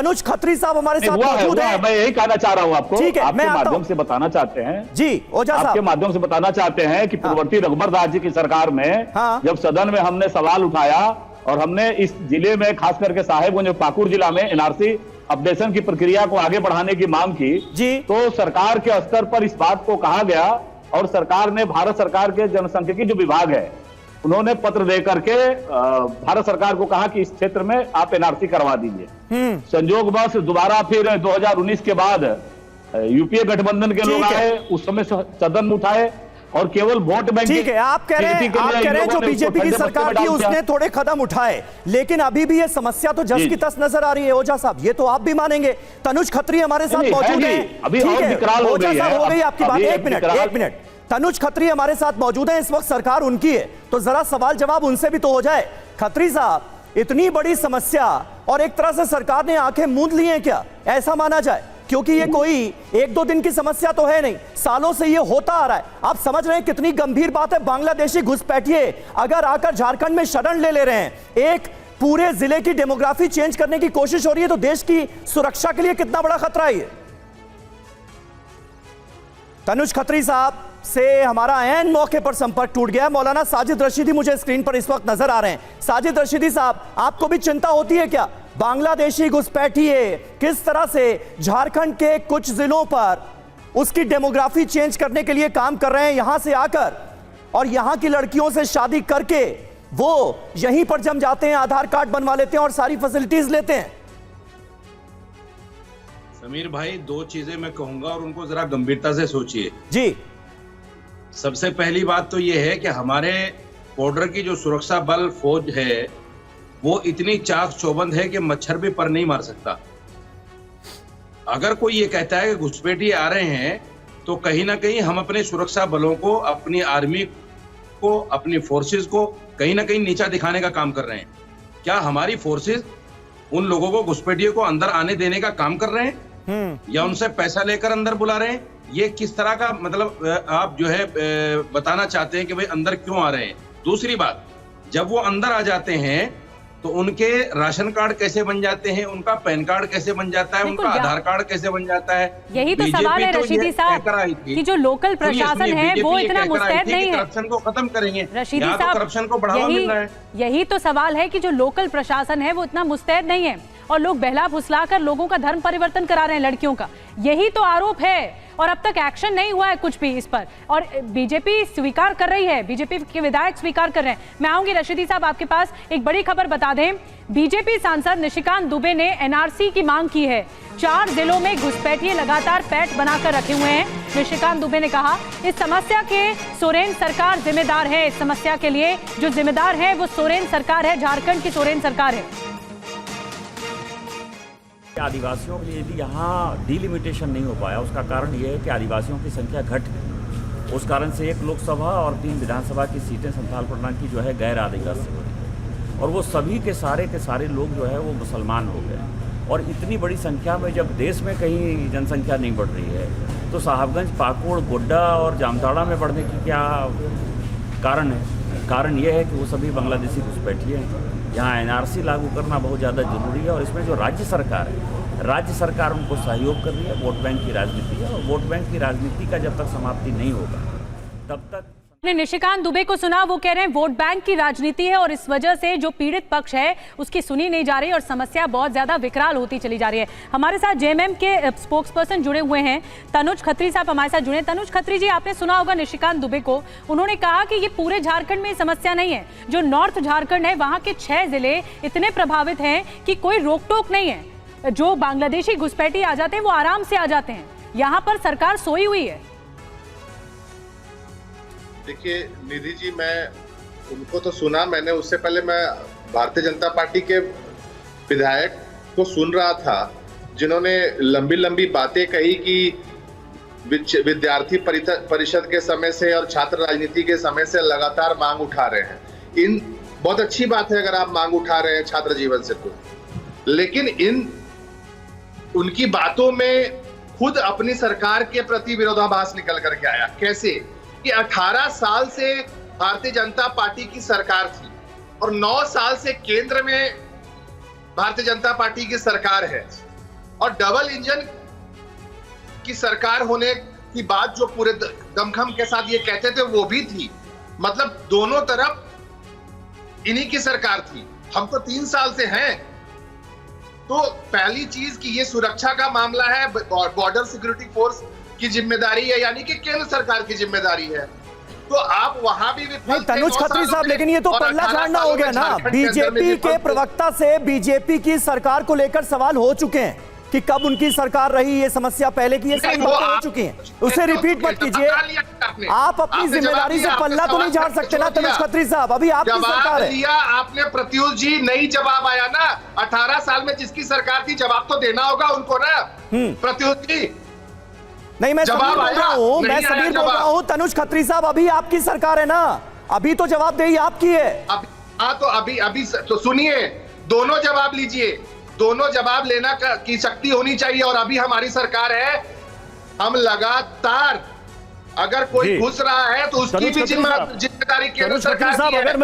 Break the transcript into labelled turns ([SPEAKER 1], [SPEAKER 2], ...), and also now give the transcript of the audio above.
[SPEAKER 1] तनुज खत्री साहब हमारे साथ मौजूद हैं।
[SPEAKER 2] मैं यही कहना चाह रहा हूं आपको,
[SPEAKER 1] ठीक है,
[SPEAKER 2] आपके माध्यम से बताना चाहते हैं
[SPEAKER 1] जी ओझा साहब,
[SPEAKER 2] आपके माध्यम से बताना चाहते हैं कि पूर्ववर्ती रघुबर दास जी की सरकार में जब सदन में हमने सवाल उठाया और हमने इस जिले में खास करके साहेबगंज और पाकुड़ जिला में एनआरसी अपडेशन की प्रक्रिया को आगे बढ़ाने की मांग की
[SPEAKER 1] जी, तो
[SPEAKER 2] सरकार के स्तर पर इस बात को कहा गया और सरकार ने, भारत सरकार के जनसंख्यिकी जो विभाग है, उन्होंने पत्र दे करके भारत सरकार को कहा कि इस क्षेत्र में आप एनआरसी करवा दीजिए। संयोगवश दोबारा फिर 2019 के बाद यूपीए गठबंधन के लोग आए, उस समय सदन में उठाए और केवल वोट बैंक।
[SPEAKER 1] ठीक है, आप कह रहे हैं जो बीजेपी की सरकार थी उसने थोड़े कदम उठाए, लेकिन अभी भी ये समस्या तो जस की तस नजर आ रही है। ओझा साहब, ये तो आप भी मानेंगे। तनुज खत्री हमारे साथ मौजूद हैं। ओझा साहब, हो गई आपकी बात। एक मिनट, तनुज खत्री हमारे साथ मौजूद है, इस वक्त सरकार उनकी है, तो जरा सवाल जवाब उनसे भी तो हो जाए। खत्री साहब, इतनी बड़ी समस्या और एक तरह से सरकार ने आंखें मूंद ली हैं क्या, ऐसा माना जाए? क्योंकि ये कोई एक दो दिन की समस्या तो है नहीं, सालों से ये होता आ रहा है। आप समझ रहे हैं कितनी गंभीर बात है? बांग्लादेशी घुसपैठिए अगर आकर झारखंड में शरण ले रहे हैं, एक पूरे जिले की डेमोग्राफी चेंज करने की कोशिश हो रही है, तो देश की सुरक्षा के लिए कितना बड़ा खतरा है ये? तनुज खत्री साहब से हमारा ऐन मौके पर संपर्क टूट गया। मौलाना साजिद रशीदी मुझे स्क्रीन पर इस वक्त नजर आ रहे हैं। साजिद रशीदी साहब, आपको भी चिंता होती है क्या? बांग्लादेशी घुसपैठिए किस तरह से झारखंड के कुछ जिलों पर उसकी डेमोग्राफी चेंज करने के लिए काम कर रहे हैं, यहां से आकर और यहां की लड़कियों से शादी करके वो यहीं पर जम जाते हैं, आधार कार्ड बनवा लेते हैं और सारी फैसिलिटीज लेते हैं।
[SPEAKER 3] समीर भाई, दो चीजें मैं कहूंगा और उनको जरा गंभीरता से सोचिए
[SPEAKER 1] जी।
[SPEAKER 3] सबसे पहली बात तो यह है कि हमारे बॉर्डर की जो सुरक्षा बल फौज है वो इतनी चाक चौबंद है कि मच्छर भी पर नहीं मार सकता। अगर कोई ये कहता है कि घुसपैठिए आ रहे हैं, तो कहीं ना कहीं हम अपने सुरक्षा बलों को, अपनी आर्मी को, अपनी फोर्सेस को कहीं ना कहीं नीचा दिखाने का काम कर रहे हैं। क्या हमारी फोर्सेस उन लोगों को, घुसपैठियों को अंदर आने देने का काम कर रहे हैं या उनसे पैसा लेकर अंदर बुला रहे हैं? ये किस तरह का मतलब आप जो है बताना चाहते हैं कि भाई अंदर क्यों आ रहे हैं? दूसरी बात, जब वो अंदर आ जाते हैं तो उनके राशन कार्ड कैसे बन जाते हैं, उनका पैन कार्ड कैसे बन जाता है, उनका आधार कार्ड कैसे बन जाता है?
[SPEAKER 4] यही तो सवाल है रशीदी साहब कि जो लोकल प्रशासन है वो इतना मुस्तैद नहीं है।
[SPEAKER 3] करप्शन को खत्म करेंगे,
[SPEAKER 4] रशीदी साहब,
[SPEAKER 3] करप्शन को बढ़ावा मिल रहा है।
[SPEAKER 4] यही तो सवाल है कि जो लोकल प्रशासन है वो इतना मुस्तैद नहीं है और लोग बहला फुसला कर लोगों का धर्म परिवर्तन करा रहे हैं, लड़कियों का। यही तो आरोप है और अब तक एक्शन नहीं हुआ है कुछ भी इस पर, और बीजेपी स्वीकार कर रही है, बीजेपी के विधायक स्वीकार कर रहे हैं। मैं आऊंगी रशीदी साहब आपके पास। एक बड़ी खबर बता दें, बीजेपी सांसद निशिकांत दुबे ने एनआरसी की मांग की है। 4 जिलों में घुसपैठिए लगातार पैठ बनाकर रखे हुए हैं। निशिकांत दुबे ने कहा इस समस्या के सोरेन सरकार जिम्मेदार है। इस समस्या के लिए जो जिम्मेदार है वो सोरेन सरकार है, झारखंड की सोरेन सरकार है।
[SPEAKER 5] आदिवासियों के लिए यदि यहाँ डिलिमिटेशन नहीं हो पाया, उसका कारण यह है कि आदिवासियों की संख्या घट गई। उस कारण से 1 लोकसभा और 3 विधानसभा की सीटें संथाल प्रधान की जो है गैर आदिवासी हो गई और वो सभी के सारे लोग जो है वो मुसलमान हो गए। और इतनी बड़ी संख्या में जब देश में कहीं जनसंख्या नहीं बढ़ रही है, तो साहबगंज, पाकुड़, गोड्डा और जामताड़ा में बढ़ने की क्या कारण है? कारण ये है कि वो सभी बांग्लादेशी घुसपैठिए हैं। यहाँ एनआरसी लागू करना बहुत ज़्यादा जरूरी है और इसमें जो राज्य सरकार उनको सहयोग कर रही है। वोट बैंक की राजनीति है और वोट बैंक की राजनीति का जब तक समाप्ति नहीं होगा तब तक।
[SPEAKER 4] निशिकांत दुबे को सुना, वो कह रहे हैं वोट बैंक की राजनीति है और इस वजह से जो पीड़ित पक्ष है उसकी सुनी नहीं जा रही और समस्या बहुत ज्यादा विकराल होती चली जा रही है। हमारे साथ जेएमएम के स्पोक्स पर्सन जुड़े हुए हैं, तनुज खत्री साहब हमारे साथ जुड़े। तनुज खत्री जी, आपने सुना होगा निशिकांत दुबे को, उन्होंने कहा कि ये पूरे झारखंड में समस्या नहीं है, जो नॉर्थ झारखंड है वहां के 6 जिले इतने प्रभावित हैं कि कोई रोक टोक नहीं है। जो बांग्लादेशी घुसपैठिए आ जाते हैं वो आराम से आ जाते हैं, यहाँ पर सरकार सोई हुई है।
[SPEAKER 6] देखिए निधि जी, मैं उनको तो सुना, मैंने उससे पहले मैं भारतीय जनता पार्टी के विधायक को सुन रहा था जिन्होंने लंबी लंबी बातें कही कि विद्यार्थी परिषद के समय से और छात्र राजनीति के समय से लगातार मांग उठा रहे हैं। बहुत अच्छी बात है अगर आप मांग उठा रहे हैं छात्र जीवन से, तो लेकिन उनकी बातों में खुद अपनी सरकार के प्रति विरोधाभास निकल करके आया। कैसे कि 18 साल से भारतीय जनता पार्टी की सरकार थी और 9 साल से केंद्र में भारतीय जनता पार्टी की सरकार है और डबल इंजन की सरकार होने की बात जो पूरे दमखम के साथ ये कहते थे वो भी थी। मतलब दोनों तरफ इन्हीं की सरकार थी। हम तो 3 साल से हैं। तो पहली चीज कि ये सुरक्षा का मामला है, बॉर्डर सिक्योरिटी फोर्स की जिम्मेदारी है, यानी कि केंद्र सरकार की जिम्मेदारी है। तो आप वहां भी
[SPEAKER 1] नहीं तनुज खत्री साहब, लेकिन ये तो पल्ला झाड़ना हो गया ना। बीजेपी के प्रवक्ता से बीजेपी की सरकार को लेकर सवाल हो चुके हैं कि कब उनकी सरकार रही, ये समस्या पहले की, ये सारी बातें हो चुकी हैं। उसे रिपीट मत कीजिए। आप अपनी जिम्मेदारी से पल्ला तो नहीं झाड़ सकते ना तनुज खत्री साहब, अभी आपकी सरकार है।
[SPEAKER 6] लिया आपने प्रत्युष जी, नहीं जवाब आया ना। 18 साल में जिसकी सरकार थी, जवाब तो देना होगा उनको ना प्रत्युष जी।
[SPEAKER 1] नहीं, मैं समीर बोल रहा हूं, मैं समीर बोल रहा हूं। तनुज खत्री साहब, अभी आपकी सरकार है ना, अभी तो जवाबदेही आपकी है।
[SPEAKER 6] हाँ, तो अभी तो सुनिए, दोनों जवाब लीजिए, दोनों जवाब लेना की शक्ति होनी चाहिए। और अभी हमारी सरकार है, हम लगातार, अगर कोई घुस रहा है तो उसकी भी जिम्मेदारी केंद्र सरकार की है।